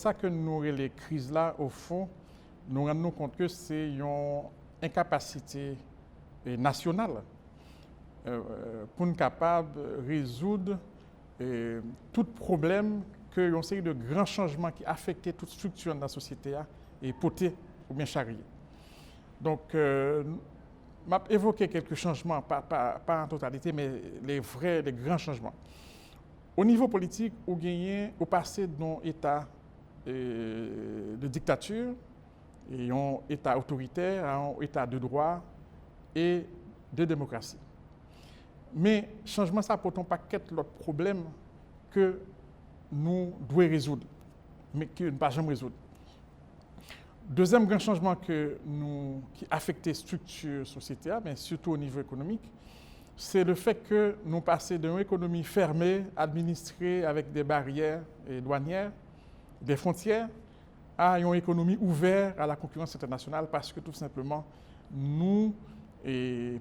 ça que nous les crises là, au fond, nous rendons compte que c'est une incapacité nationale pour nous capables de résoudre tout problème que une série de grands changements qui affectaient toute structure de la société et portés ou bien charriés. Donc, m'a évoqué quelques changements, pas en totalité, mais les grands changements. Au niveau politique, on gagne au passé d'un état de dictature et un état autoritaire à un état de droit et de démocratie. Mais changement ça pose un paquet d'autres problèmes que nous devons résoudre, mais que nous ne pas jamais résoudre. Deuxième grand changement qui affecte la structure sociétale, mais surtout au niveau économique, c'est le fait que nous passons d'une économie fermée, administrée avec des barrières douanières, des frontières, à une économie ouverte à la concurrence internationale parce que tout simplement, nous,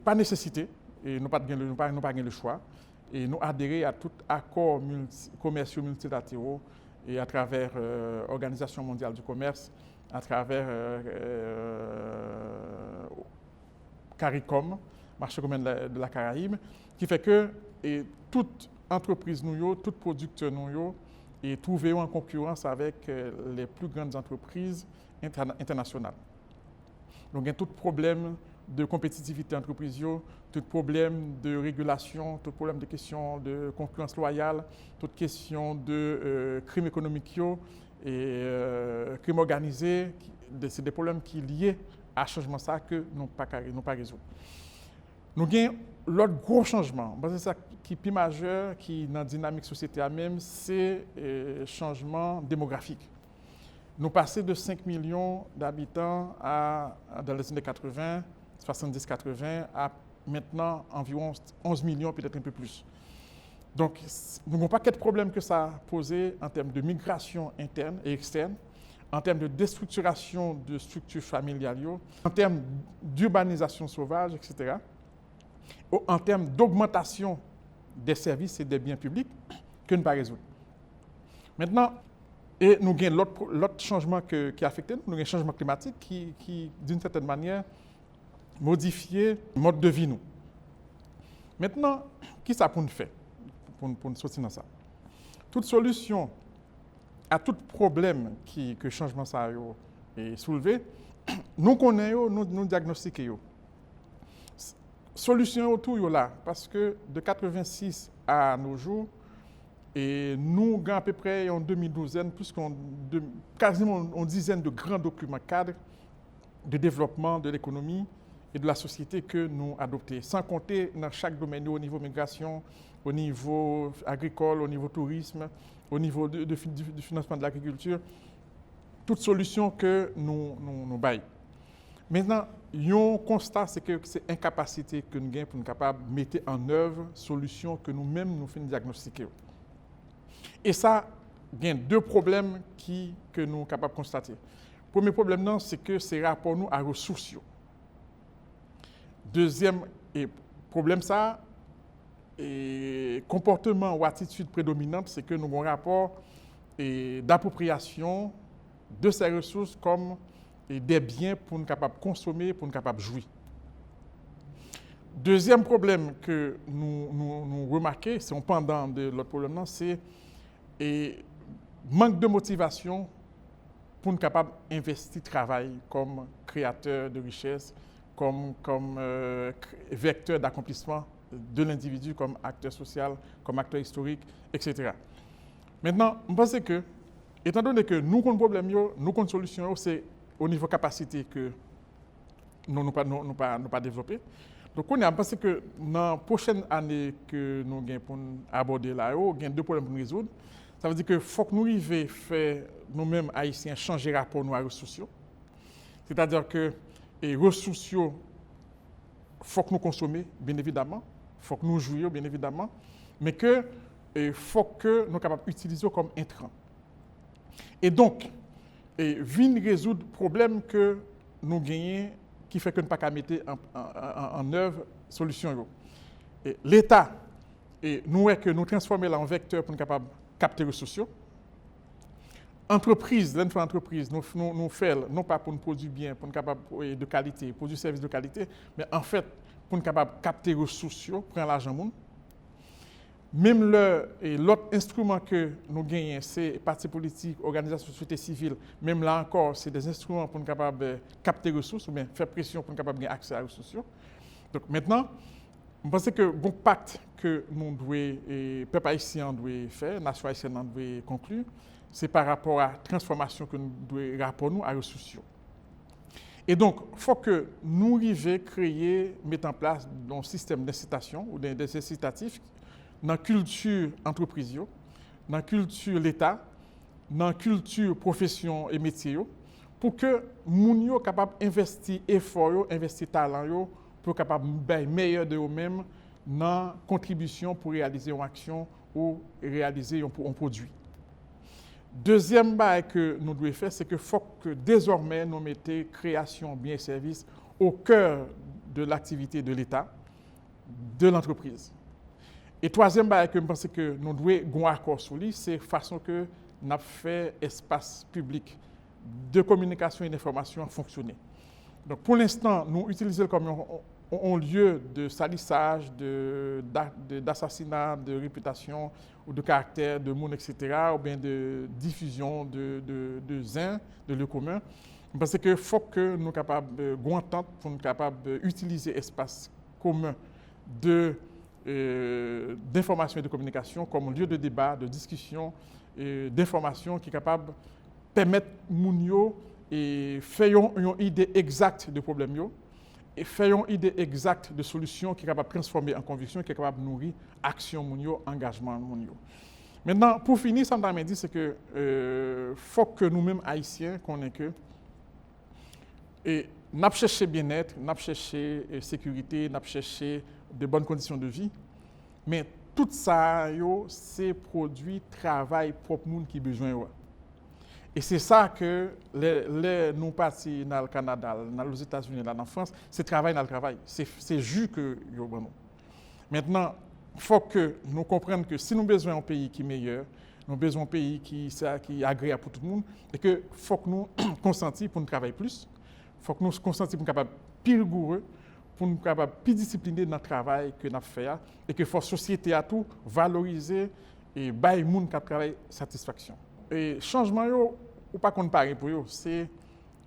pas nécessité, et nous n'avons pas le choix, et nous adhérer à tout accord commerciaux multilatéraux et à travers l'Organisation mondiale du commerce, à travers CARICOM, marché commun de la Caraïbe, qui fait que toute entreprise, tout producteur, et trouver en concurrence avec les plus grandes entreprises internationales. Donc, il y a tout problème de compétitivité entreprise, tout problème de régulation, tout problème de questions de concurrence loyale, toute question de crime économique et crime organisé. C'est des problèmes qui sont liés à ce changement ça que nous n'avons pas résoudre. Nous avons l'autre gros changement, c'est ça qui est plus majeur, qui est dans la dynamique société même, c'est le changement démographique. Nous passons de 5 millions d'habitants dans les années 80, 70-80, à maintenant environ 11 millions, peut-être un peu plus. Donc, nous n'avons pas quel problème que ça a posé en termes de migration interne et externe, en termes de déstructuration de structures familiales, en termes d'urbanisation sauvage, etc., en termes d'augmentation des services et des biens publics que nous ne pas résoudre. Maintenant, et nous avons l'autre changement qui a affecté nous, nous avons un changement climatique qui d'une certaine manière, modifie le mode de vie nous. Maintenant, qui ça pour nous faire pour nous sortir dans ça? Toute solution à tout problème que le changement ça est soulevé, nous connaissons, nous diagnostiquons. Solution autour là, parce que de 86 à nos jours, et nous avons à peu près en 2012, quasiment une dizaine de grands documents cadres de développement de l'économie et de la société que nous adoptons, sans compter dans chaque domaine, au niveau migration, au niveau agricole, au niveau tourisme, au niveau du financement de l'agriculture, toutes solutions que nous baillons. Maintenant, un constat, c'est que c'est incapacité que nous avons pour nous capables de mettre en œuvre solutions que nous-mêmes nous faisons diagnostiquer. Et ça, il y a deux problèmes que nous sommes capables de constater. Le premier problème, c'est que c'est rapport nous à ressources. Deuxième problème, ça, comportement ou attitude prédominante, c'est que nous avons un rapport d'appropriation de ces ressources comme des biens pour nous capables de consommer, pour nous capables de jouir. Deuxième problème que nous remarquons, c'est un pendant de l'autre problème, c'est manque de motivation pour nous capables d'investir travail comme créateur de richesse, comme vecteur d'accomplissement de l'individu, comme acteur social, comme acteur historique, etc. Maintenant, je pense que, étant donné que nous avons un problème, nous avons une solution, c'est au niveau capacité que nous n'avons pas développé. Donc, on a pensé que dans la prochaine année que nous avons pour aborder là, il y a deux problèmes pour nous résoudre. Ça veut dire qu'il faut que nous arrivions à faire nous-mêmes, Haïtiens, changer le rapport nous à ressources. C'est-à-dire que les ressources, il faut que nous consommions, bien évidemment. Il faut que nous jouions, bien évidemment. Mais il faut que nous soyons capables d'utiliser comme intrant. Et donc, venir résoudre le problème que nous gagnons, qui fait que nous ne pouvons pas mettre en œuvre solution. L'État, nous transformer en vecteur pour nous capables capter les ressources. entreprise, l'entreprise, nous faisons, non pas pour nous produire bien, pour nous capable de qualité, produire service de qualité, mais en fait, pour nous capable de capter les ressources, prendre l'argent monde. Même l'autre instrument que nous gagnons, c'est partis politiques, organisations de société civile. Même là encore, c'est des instruments pour nous capable de capter les ressources ou bien faire pression pour nous capable de gagner accès à les ressources. Donc maintenant, je pense que le bon pacte que nous devons, le peuple haïtien doit faire, la nation haïtienne doit conclure, c'est par rapport à la transformation que nous devons rapport nous à les ressources. Et donc, il faut que nous arrivions à créer, mettre en place un système d'incitation ou des incitatifs dans la culture entreprise, dans la culture l'État, dans la culture profession et métier, pour que les gens soient capables d'investir effort, investir talent, pour capable de meilleur de eux-mêmes dans la contribution pour réaliser une action ou réaliser un produit. Deuxième chose que nous devons faire, c'est qu'il faut que désormais nous mettions création, biens et services au cœur de l'activité de l'État, de l'entreprise. Et troisième chose que je pense que nous devons avoir un accord sur lui, c'est la façon que nous avons fait l'espace public de communication et d'information fonctionner. Donc pour l'instant, nous utilisons comme un lieu de salissage, d'assassinat, de réputation, ou de caractère, de monde, etc., ou bien de diffusion de zin, de lieux communs. Parce qu'il faut que nous soyons capables de entente pour nous capables d'utiliser l'espace commun d'information et de communication comme lieu de débat, de discussion, d'information qui est capable de permettre aux et faisons une idée exacte de problème et faisons une idée exacte de solution qui est capable de transformer en conviction, qui est capable de nourrir action, engagement. Maintenant, pour finir, ça me dit c'est que faut que nous-mêmes Haïtiens connaissons que nous cherchons bien-être, nous cherchons sécurité, nous cherchons de bonnes conditions de vie, mais tout ça, c'est produit travail propre monde qui a besoin. Et c'est ça que nous partis dans le Canada, dans les États-Unis, dans la France, c'est travail dans le travail. C'est juste que nous avons. Maintenant, il faut que nous comprenions que si nous avons besoin d'un pays qui est meilleur, nous avons besoin d'un pays qui est agréable pour tout le monde, et que faut que nous consentissions pour nous travailler plus, il faut que nous consentissions pour nous capables plus rigoureux, pour nous capables plus disciplinés dans le travail que nous faisons, et que la société a tout valoriser et bailler les gens qui travaillent satisfaction. Et changement, ou pas qu'on parle pour eux, c'est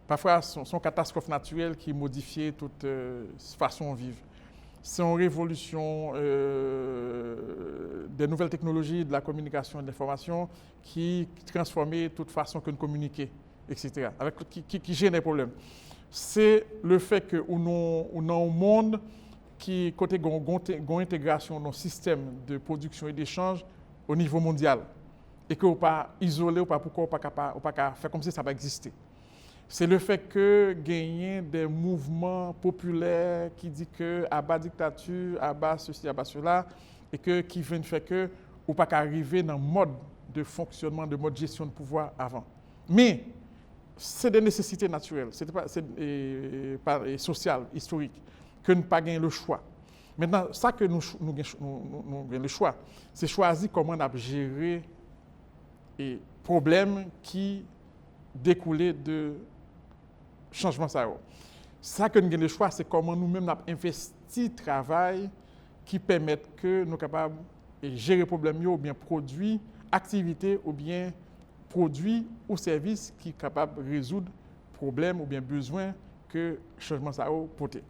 parfois son catastrophe naturelle qui modifie toute façon de vivre. C'est une révolution des nouvelles technologies, de la communication et de l'information qui transforme toute façon que nous communiquons, etc., qui gêne des problèmes. C'est le fait que nous avons un monde qui côté une intégration dans le système de production et d'échange au niveau mondial. Et que vous pas isolé, ou pas pourquoi ou pas faire comme si ça va exister. C'est le fait que gagner des mouvements populaires qui disent que à bas dictature, à bas ceci, à bas cela, et que qui viennent faire que ou pas arriver dans le mode de fonctionnement, de mode de gestion de pouvoir avant. Mais c'est des nécessités naturelles, c'est social, historique, que nous pas gagner le choix. Maintenant, ça que nous avons le choix, c'est choisir comment on a géré et problèmes qui découlaient de changement ça. Ça que nous avons le choix, c'est comment nous-mêmes avons investi le travail qui permet que nous sommes capables de gérer les problèmes ou bien produire activités ou bien produits ou services qui sont capables de résoudre problèmes ou bien besoins que le changement ça a porté.